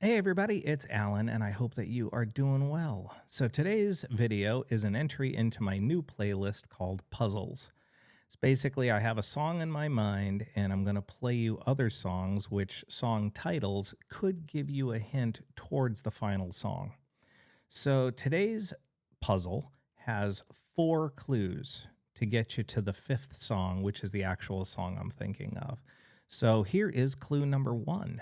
Hey everybody, it's Alan, and I hope that you are doing well. So today's video is an entry into my new playlist called Puzzles. It's basically I have a song in my mind, and I'm going to play you other songs, which song titles could give you a hint towards the final song. So today's puzzle has 4 clues to get you to the 5th song, which is the actual song I'm thinking of. So here is clue number 1.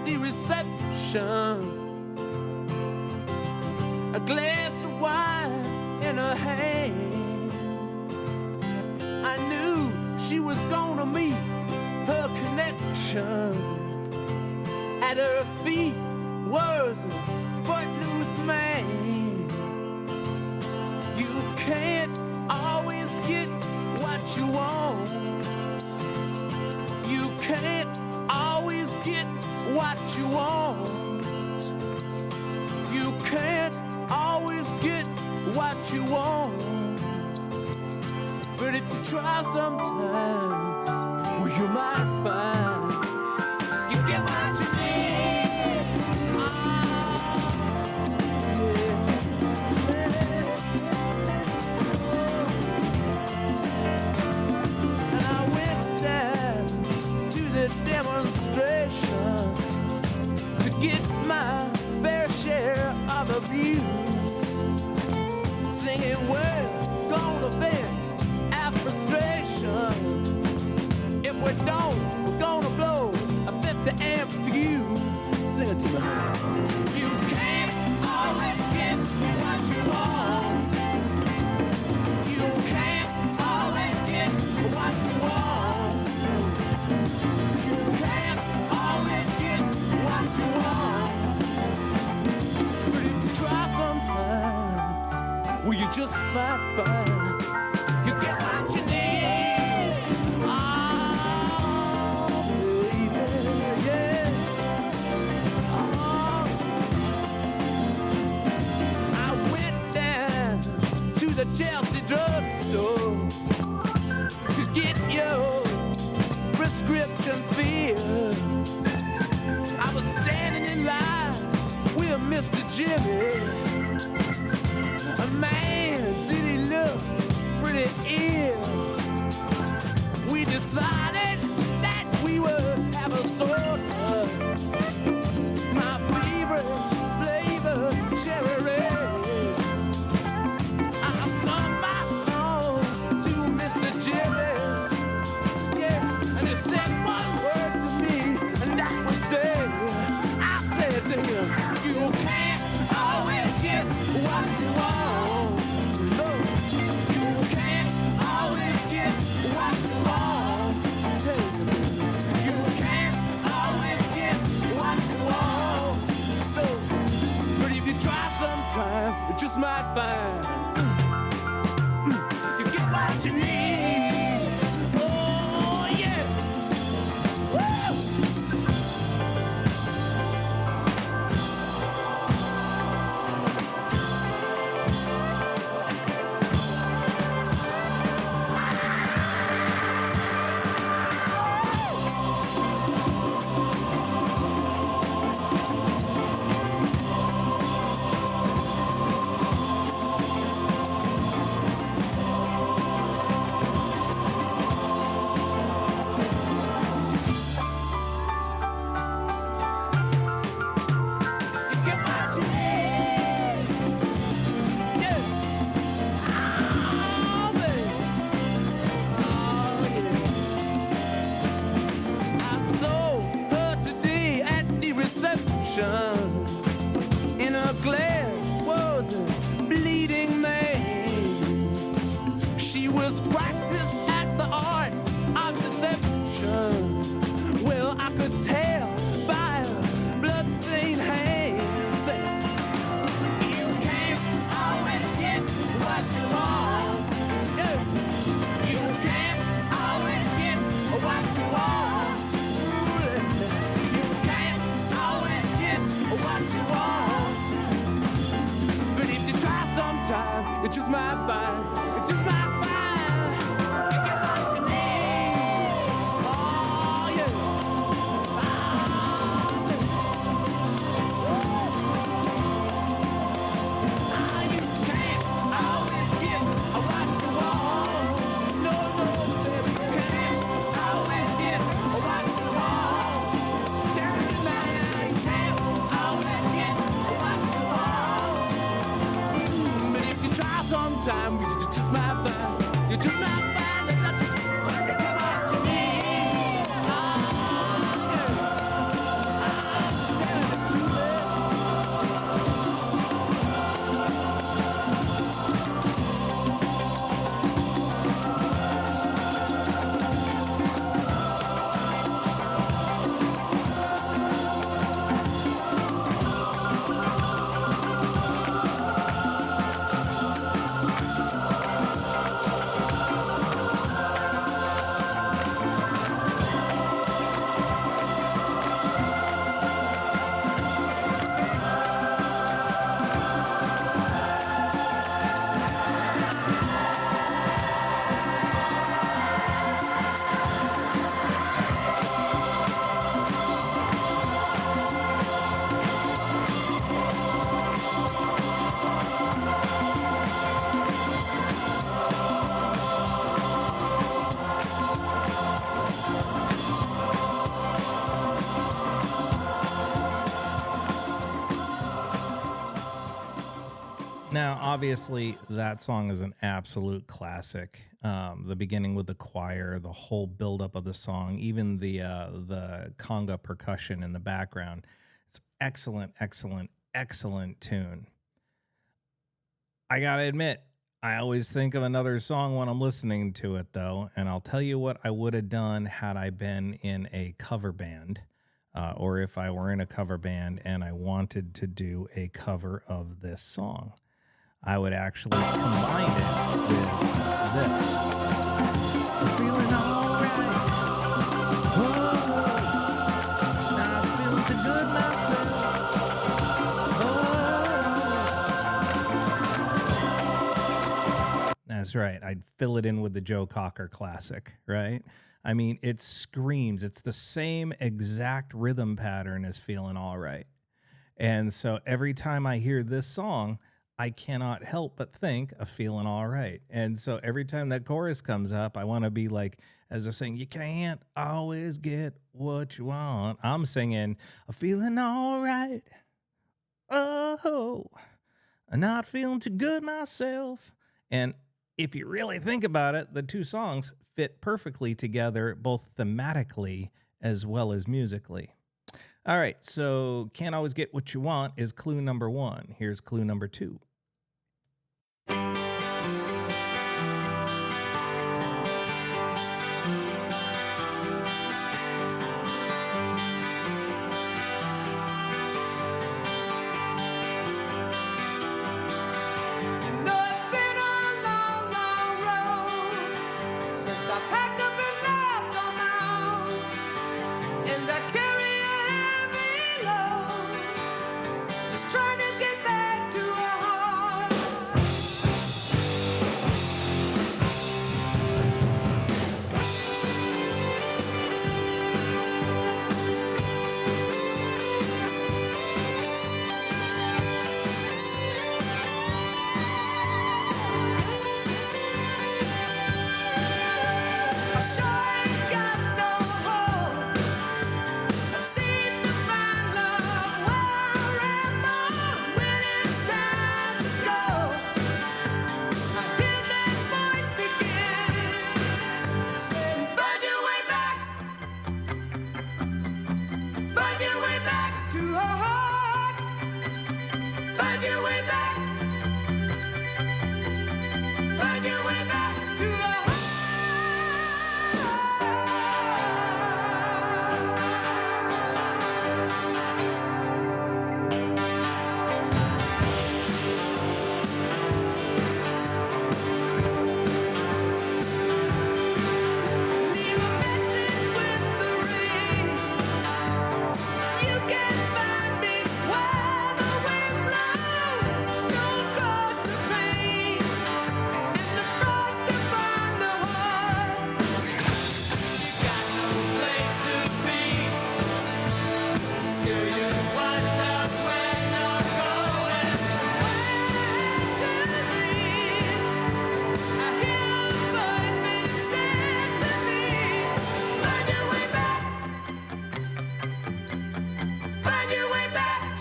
The reception, a glass of wine in her hand. I knew she was gonna meet her connection. At her feet was a footloose man. You can't always get what you want. You can't always get what you want. You can't always get what you want. But if you try sometimes, well, you might find you get what you need. And I went down to the demonstration to get my fair share of abuse, singing words gonna vent our frustration. If we don't, we're gonna blow a 50 amp fuse. Sing it to me. You can't always get what you want. You can't always get what you want. You can't always get what you want. But if you try sometimes, well, you just might find you get what you need. Oh, baby, yeah. Oh. I went down to the Chelsea drugstore to get your prescription filled. I was standing in line with Mr. Jimmy. A man, did he look pretty ill? We decided that we would have a soda. My favorite flavor, cherry red. I sung my song to Mr. Jimmy. Yeah, and he said one word to me, and that was there. I said to him, you can't always get what you want. No, you can't always get what you want. You can't always get what you want. No, but if you try sometime, you just might find you get what you need. Oh yeah. Woo! deception. In her glass was a bleeding man. She was practiced at the art of deception. Well, I could tell by her bloodstained hands. You can't always get what you want. No. You can't always get what you want. You can't always get what you want. But if you try sometime, you just might find. You just might find. You get what you need. Oh, yeah. You can't always get what you want. No, no, baby, you can't always get what you want. Tell me now, you can't always get what you want. But if you try sometime, you just might find. You just might find that that's what you need. Oh, yeah. Tell me too late. Now, obviously, that song is an absolute classic. The beginning with the choir, the whole buildup of the song, even the conga percussion in the background. It's excellent, excellent, excellent tune. I gotta admit, I always think of another song when I'm listening to it, though, and I'll tell you what I would have done had I been in a cover band, or if I were in a cover band and I wanted to do a cover of this song. I would actually combine it with this. I'm feeling all right. Whoa. Now I'm feeling too good myself. Oh. That's right. I'd fill it in with the Joe Cocker classic, right? I mean, it screams. It's the same exact rhythm pattern as Feeling All Right. And so every time I hear this song, I cannot help but think of Feeling All Right. And so every time that chorus comes up, I want to be like, as they're saying, you can't always get what you want. I'm singing, I'm feeling all right. Oh, I'm not feeling too good myself. And if you really think about it, the two songs fit perfectly together, both thematically as well as musically. All right, so can't always get what you want is clue number one. Here's clue number two. Trying to get back to a heart.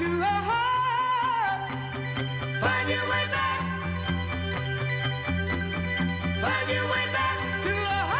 to the heart. Find your way back. Find your way back to the heart.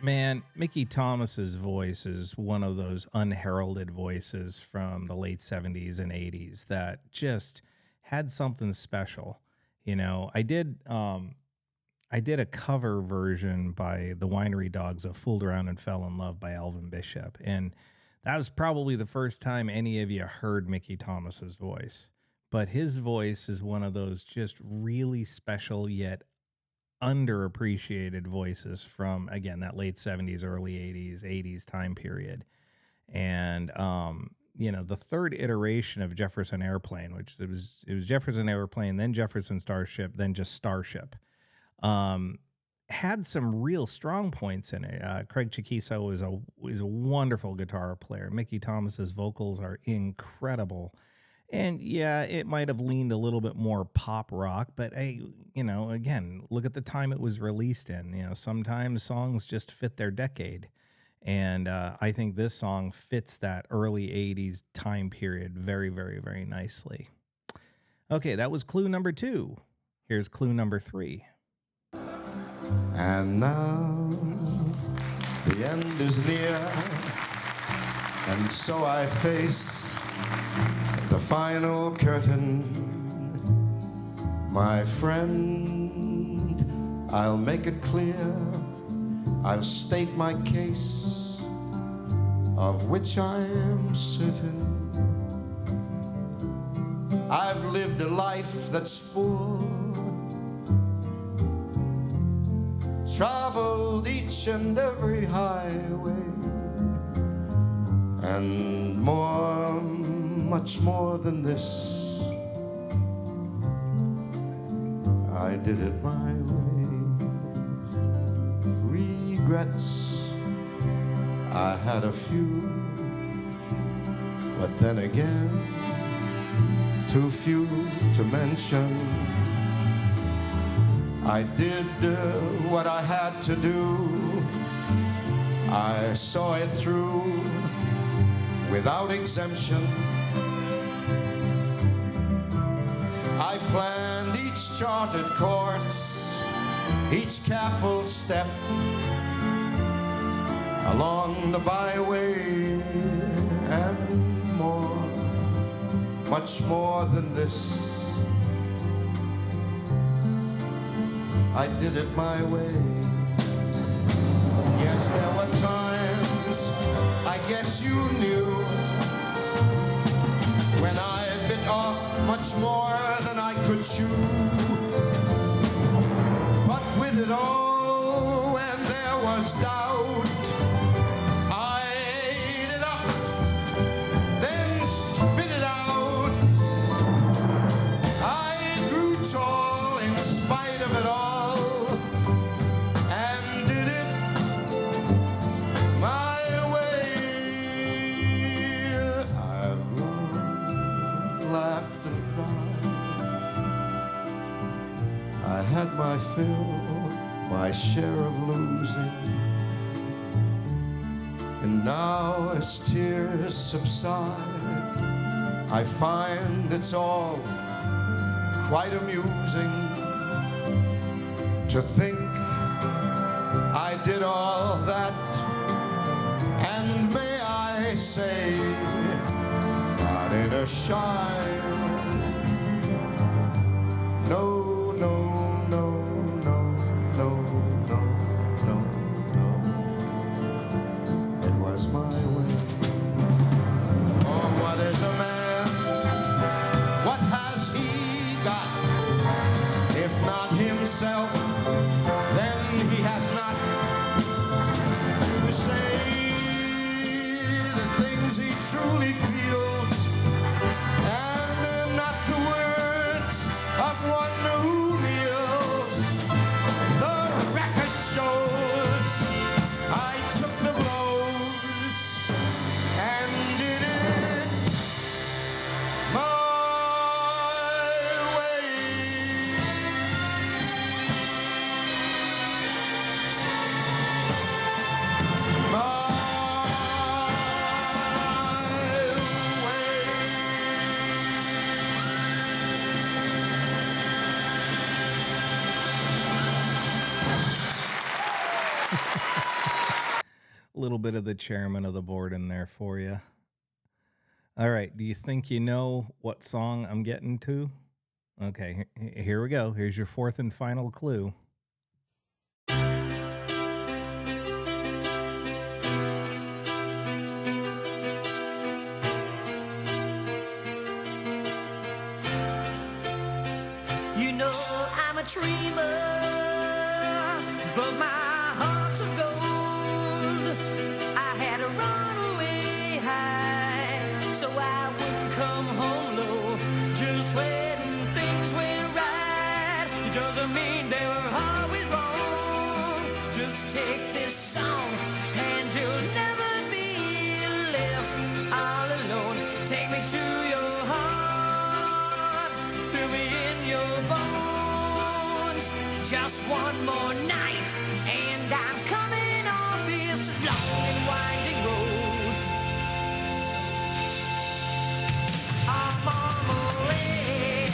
Man, Mickey Thomas's voice is one of those unheralded voices from the late 70s and 80s that just had something special. You know, I did a cover version by the Winery Dogs of Fooled Around and Fell in Love by Alvin Bishop, and that was probably the first time any of you heard Mickey Thomas's voice. But his voice is one of those just really special yet underappreciated voices from, again, that late 70s, early 80s time period. And, you know, the third iteration of Jefferson Airplane, which it was Jefferson Airplane, then Jefferson Starship, then just Starship, had some real strong points in it. Craig Chiquiso is a wonderful guitar player. Mickey Thomas's vocals are incredible. And yeah, it might have leaned a little bit more pop rock, but hey, you know, again, look at the time it was released in. You know, sometimes songs just fit their decade. And I think this song fits that early 80s time period very, very, very nicely. Okay, that was clue number 2. Here's clue number 3. And now the end is near, and so I face the final curtain. My friend, I'll make it clear, I'll state my case, of which I am certain. I've lived a life that's full, traveled each and every highway, and more, much more than this, I did it my way. Regrets, I had a few, but then again, too few to mention. I did what I had to do. I saw it through without exemption. I planned each charted course, each careful step along the byway, and more, much more than this, I did it my way. Yes, there were times, I guess you knew, when I bit off much more than I could chew. But with it all, when there was doubt, my share of losing. And now as tears subside, I find it's all quite amusing to think I did all that, and may I say, not in a shy, no, no, no, no, no, no, no, no, it was my way. Oh, what is a man? What has he got? If not himself, then he has not to say the things he truly feels, and not the words of one who kneels. The record shows I took the blows and did it my way. A little bit of the chairman of the board in there for you. All right, do you think you know what song I'm getting to? Okay, here we go. Here's your fourth and final clue. You know I'm a dreamer, but my heart's of gold. I had to run away high, so I wouldn't come home low. Just when things went right, it doesn't mean they were always wrong. Just take this song, and you'll never be left all alone. Take me to your heart, fill me in your bones. Just one more night, and I'm coming on this long and winding road. I'm on my way,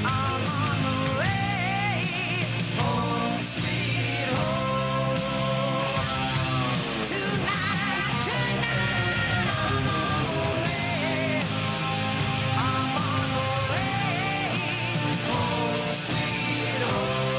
I'm on my way, home sweet home. Tonight, tonight, I'm on my way, I'm on my way, home sweet home.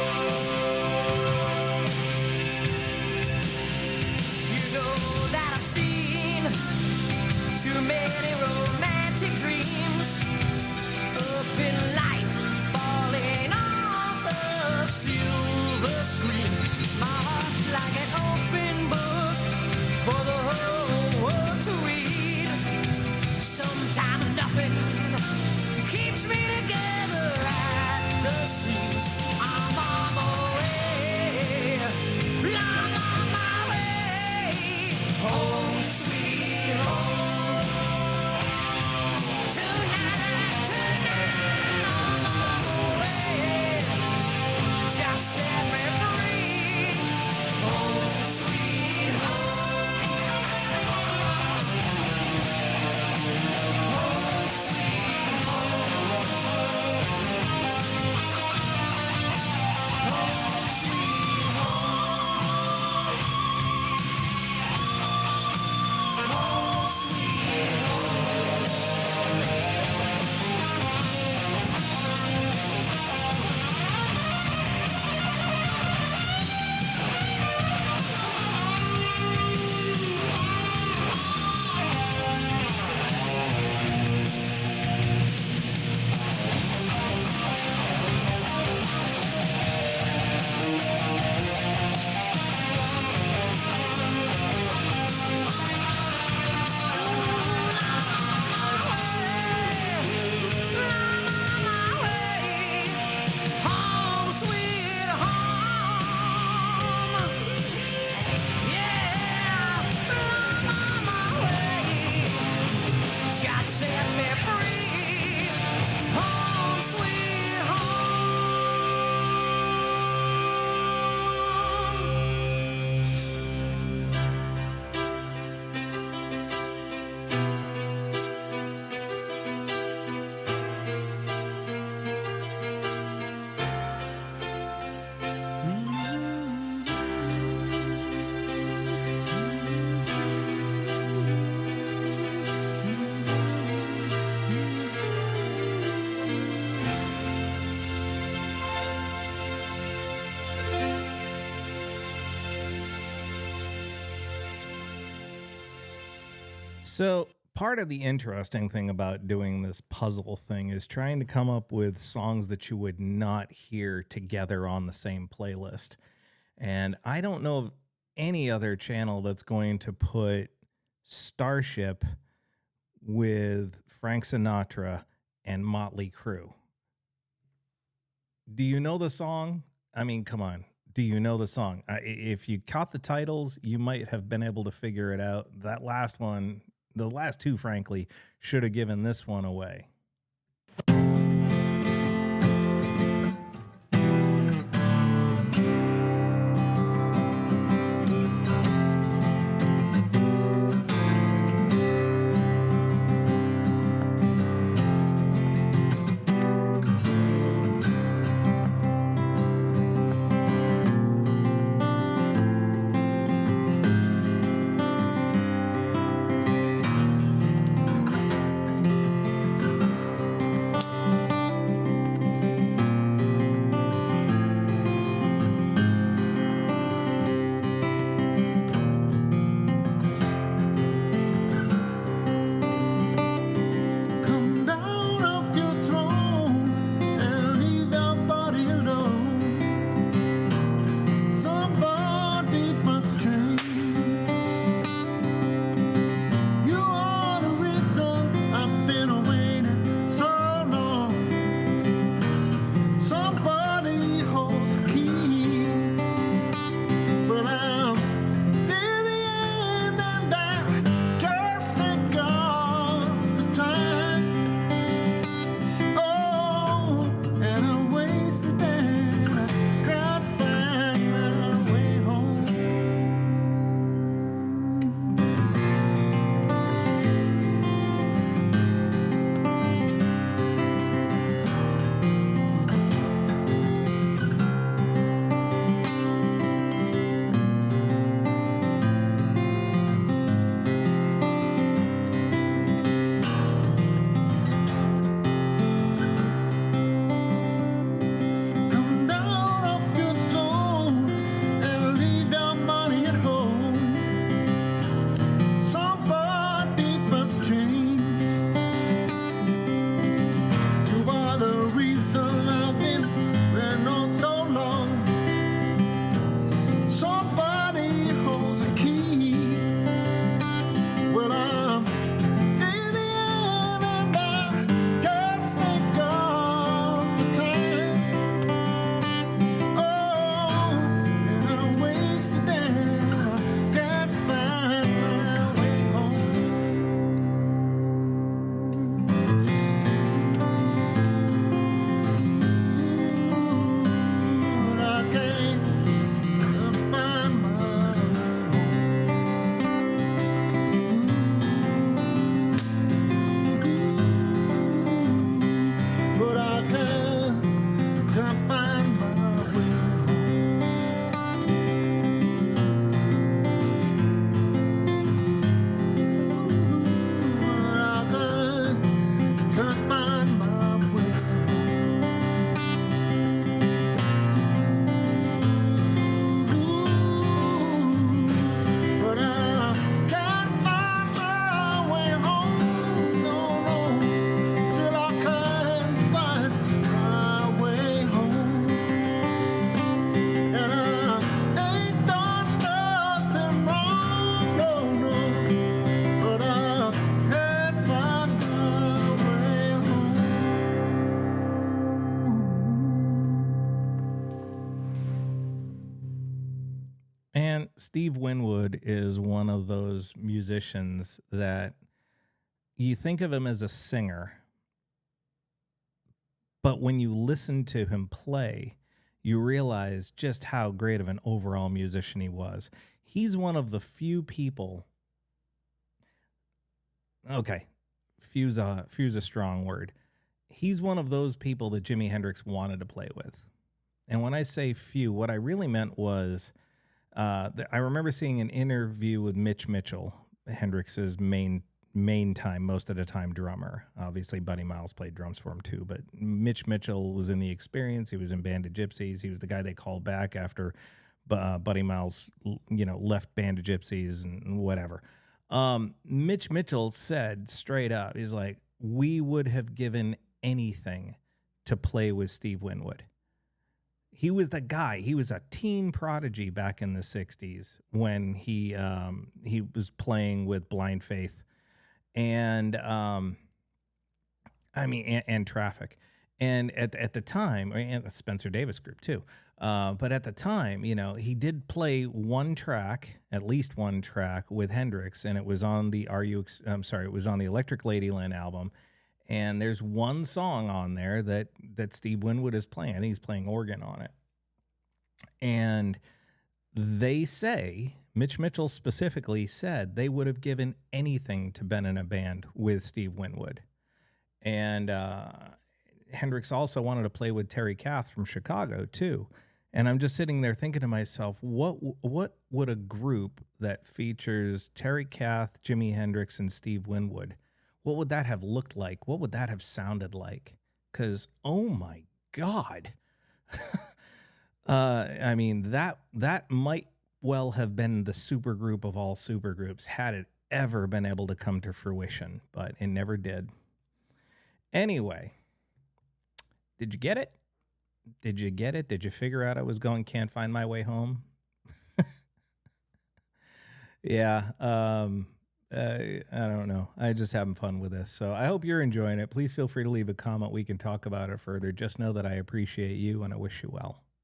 So, part of the interesting thing about doing this puzzle thing is trying to come up with songs that you would not hear together on the same playlist. And I don't know of any other channel that's going to put Starship with Frank Sinatra and Motley Crue. Do you know the song? I mean, come on. Do you know the song? If you caught the titles, you might have been able to figure it out. That last one, the last two, frankly, should have given this one away. And Steve Winwood is one of those musicians that you think of him as a singer, but when you listen to him play, you realize just how great of an overall musician he was. He's one of the few people. Okay, few's a strong word. He's one of those people that Jimi Hendrix wanted to play with. And when I say few, what I really meant was, I remember seeing an interview with Mitch Mitchell, Hendrix's main time, most of the time drummer. Obviously, Buddy Miles played drums for him too, but Mitch Mitchell was in the Experience. He was in Band of Gypsies. He was the guy they called back after Buddy Miles, left Band of Gypsies and whatever. Mitch Mitchell said straight up, he's like, we would have given anything to play with Steve Winwood. He was the guy. He was a teen prodigy back in the 60s when he was playing with Blind Faith and and Traffic. And at the time, and the Spencer Davis Group too. But at the time, he did play at least one track with Hendrix, and it was on the it was on the Electric Ladyland album. And there's one song on there that Steve Winwood is playing. I think he's playing organ on it. And they say, Mitch Mitchell specifically said, they would have given anything to been in a band with Steve Winwood. And Hendrix also wanted to play with Terry Kath from Chicago too. And I'm just sitting there thinking to myself, what would a group that features Terry Kath, Jimi Hendrix, and Steve Winwood, what would that have looked like? What would that have sounded like? Because, oh my God. That might well have been the super group of all super groups had it ever been able to come to fruition, but it never did. Anyway, did you get it? Did you get it? Did you figure out I was going Can't Find My Way Home? Yeah. I don't know. I just having fun with this. So I hope you're enjoying it. Please feel free to leave a comment. We can talk about it further. Just know that I appreciate you and I wish you well.